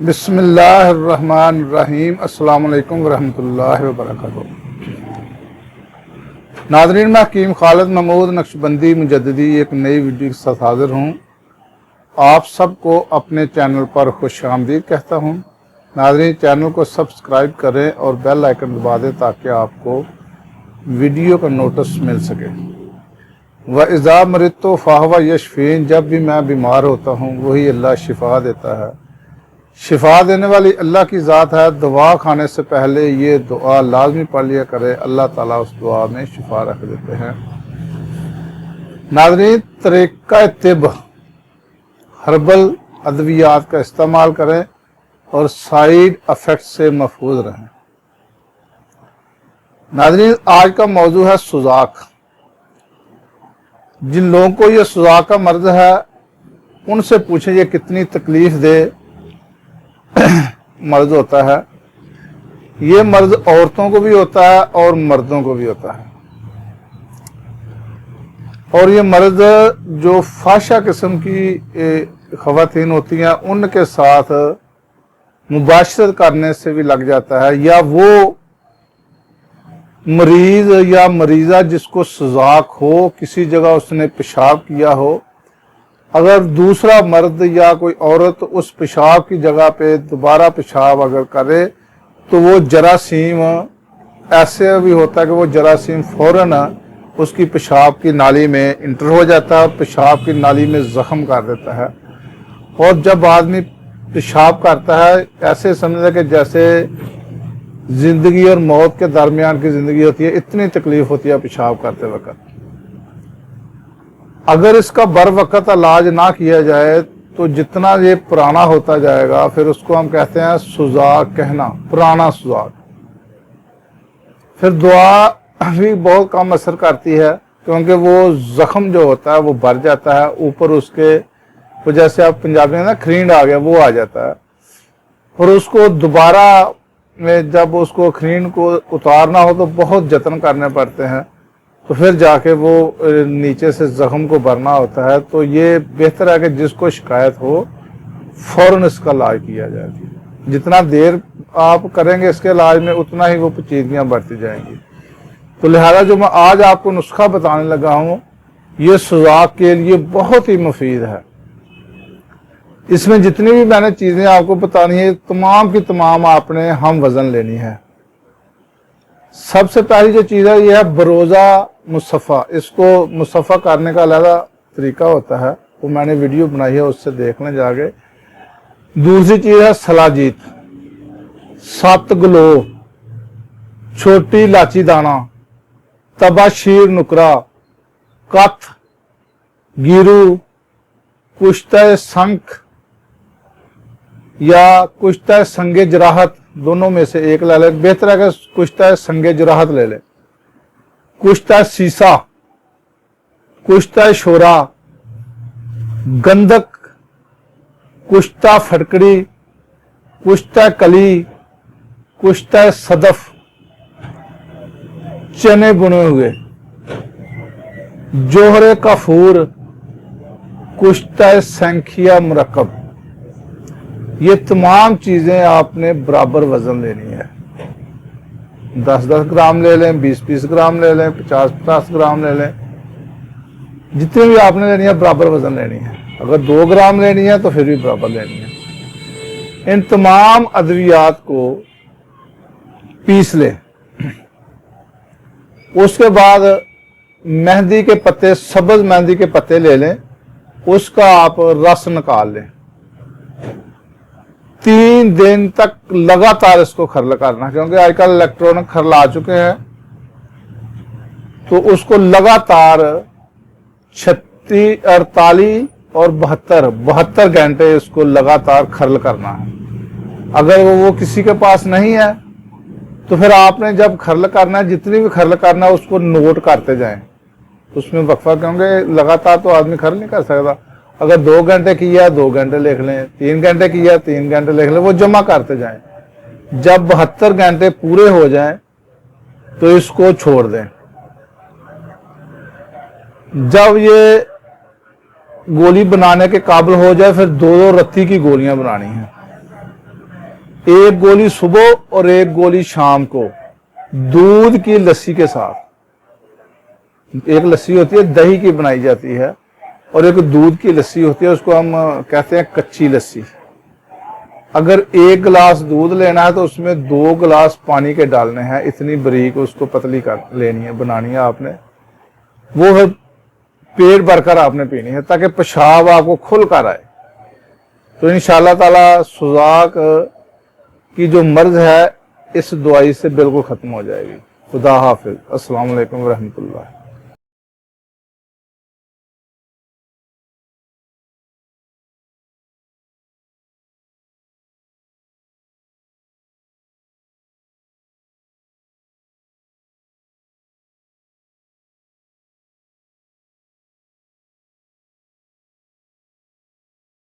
बिस्मिल्लाह अर्रहमान अर्रहीम। अस्सलाम वालेकुम रहमतुल्लाहि व बरकातहू। नाज़रीन, मैं हकीम खालिद महमूद नक्शबंदी मुजद्दिदी एक नई वीडियो के साथ हाजिर हूँ। आप सबको अपने चैनल पर खुश आमदीद कहता हूँ। नाज़रीन, चैनल को सब्सक्राइब करें और बेल आइकन दबा दें ताकि आपको वीडियो का नोटिस मिल सके। व इज़ा मरिदतु फ़हुव यशफ़ीन, जब भी मैं बीमार होता हूँ वही अल्लाह शिफा देता है। शिफा देने वाली अल्लाह की ज़ात है। दुआ खाने से पहले ये दुआ लाजमी पढ़ लिया करे, अल्लाह ताला उस दुआ में शिफा रख देते हैं। नाज़रीन, तरीक़ा तिब हर्बल अद्वियात का इस्तेमाल करें और साइड इफ़ेक्ट से महफूज रहें। नाज़रीन, आज का मौजू है सुजाक। जिन लोगों को ये सुजाक का मर्ज है उनसे पूछें ये कितनी तकलीफ दे मर्ज होता है। ये मर्ज औरतों को भी होता है और मर्दों को भी होता है। और ये मर्ज जो फाशा किस्म की ख़वातीन होती हैं उनके साथ मुबाशरत करने से भी लग जाता है, या वो मरीज या मरीज़ा जिसको सुजाक हो, किसी जगह उसने पेशाब किया हो, अगर दूसरा मर्द या कोई औरत उस पेशाब की जगह पे दोबारा पेशाब अगर करे तो वो जरासीम, ऐसे भी होता है कि वो जरासीम फौरन उसकी पेशाब की नाली में इंटर हो जाता है, पेशाब की नाली में ज़ख्म कर देता है। और जब आदमी पेशाब करता है ऐसे समझे कि जैसे ज़िंदगी और मौत के दरमियान की ज़िंदगी होती है, इतनी तकलीफ होती है पेशाब करते वक्त। अगर इसका बर वक़्त इलाज ना किया जाए तो जितना ये पुराना होता जाएगा फिर उसको हम कहते हैं सुजाक कहना, पुराना सुजाक। फिर दुआ भी बहुत कम असर करती है क्योंकि वो जख्म जो होता है वो भर जाता है, ऊपर उसके वो जैसे आप पंजाबी में ना खरींड आ गया वो आ जाता है। और उसको दोबारा में जब उसको खरींड को उतारना हो तो बहुत जतन करने पड़ते हैं, तो फिर जाके वो नीचे से जख्म को भरना होता है। तो ये बेहतर है कि जिसको शिकायत हो फौरन इसका इलाज किया जाए। जितना देर आप करेंगे इसके इलाज में उतना ही वो पेचीदगियाँ बढ़ती जाएंगी। तो लिहाजा जो मैं आज आपको नुस्खा बताने लगा हूँ ये सुजाक के लिए बहुत ही मुफीद है। इसमें जितनी भी मैंने चीज़ें आपको बतानी है तमाम की तमाम आपने हम वज़न लेनी है। सबसे पहली जो चीज़ है ये है बरोज़ा मुसफ़ा। इसको मुसफ़ा करने का अलग तरीका होता है, वो मैंने वीडियो बनाई है, उससे देख लें जाके। दूसरी चीज़ है सलाजीत, 7 गलो, छोटी इलाची दाना, तबाशीर नुकरा, कथ, गिरू, कुश्ता संख या कुश्ता संगे जराहत, दोनों में से एक ले लें। बेहतर है कि कुश्ता संगे जराहत ले लें। कुश्ता सीसा, कुश्ता शोरा, गंधक, कुश्ता फटकड़ी, कुश्ता कली, कुश्ता सदफ, चने बुने हुए, जोहरे काफूर, कुश्ता संखिया मुरक्कब। ये तमाम चीज़ें आपने बराबर वज़न लेनी है। 10-10 ग्राम ले लें, 20-20 ग्राम ले लें, 50-50 ग्राम ले लें, जितनी भी आपने लेनी है बराबर वज़न लेनी है। अगर 2 ग्राम लेनी है तो फिर भी बराबर लेनी है। इन तमाम अद्वियात को पीस लें। उसके बाद मेहंदी के पत्ते, सब्ज़ मेहंदी के पत्ते ले लें, उसका आप रस निकाल लें। 3 दिन तक लगातार इसको खरल करना, क्योंकि आजकल इलेक्ट्रॉनिक खरल आ चुके हैं। तो उसको लगातार 36, 48 और 72 घंटे इसको लगातार खरल करना है। अगर वो किसी के पास नहीं है तो फिर आपने जब खरल करना है, जितनी भी खरल करना है उसको नोट करते जाएं उसमें वक्फा, क्योंकि लगातार तो आदमी खरल नहीं कर सकता। अगर 2 घंटे किया 2 घंटे लिख लें, 3 घंटे किया 3 घंटे लिख लें, वो जमा करते जाएं। जब 72 घंटे पूरे हो जाएं तो इसको छोड़ दें। जब ये गोली बनाने के काबिल हो जाए फिर 2-2 रत्ती की गोलियां बनानी हैं। एक गोली सुबह और एक गोली शाम को दूध की लस्सी के साथ। एक लस्सी होती है दही की बनाई जाती है और एक दूध की लस्सी होती है, उसको हम कहते हैं कच्ची लस्सी। अगर 1 गिलास दूध लेना है तो उसमें 2 गिलास पानी के डालने हैं, इतनी बारीक उसको पतली कर लेनी है, बनानी है आपने। वो है पेट भरकर आपने पीनी है ताकि पेशाब आपको खुल कर आए। तो इंशाअल्लाह ताला सुजाक की जो मर्ज है इस दवाई से बिल्कुल खत्म हो जाएगी। खुदा हाफिज। अस्सलाम वालेकुम व रहमतुल्लाह।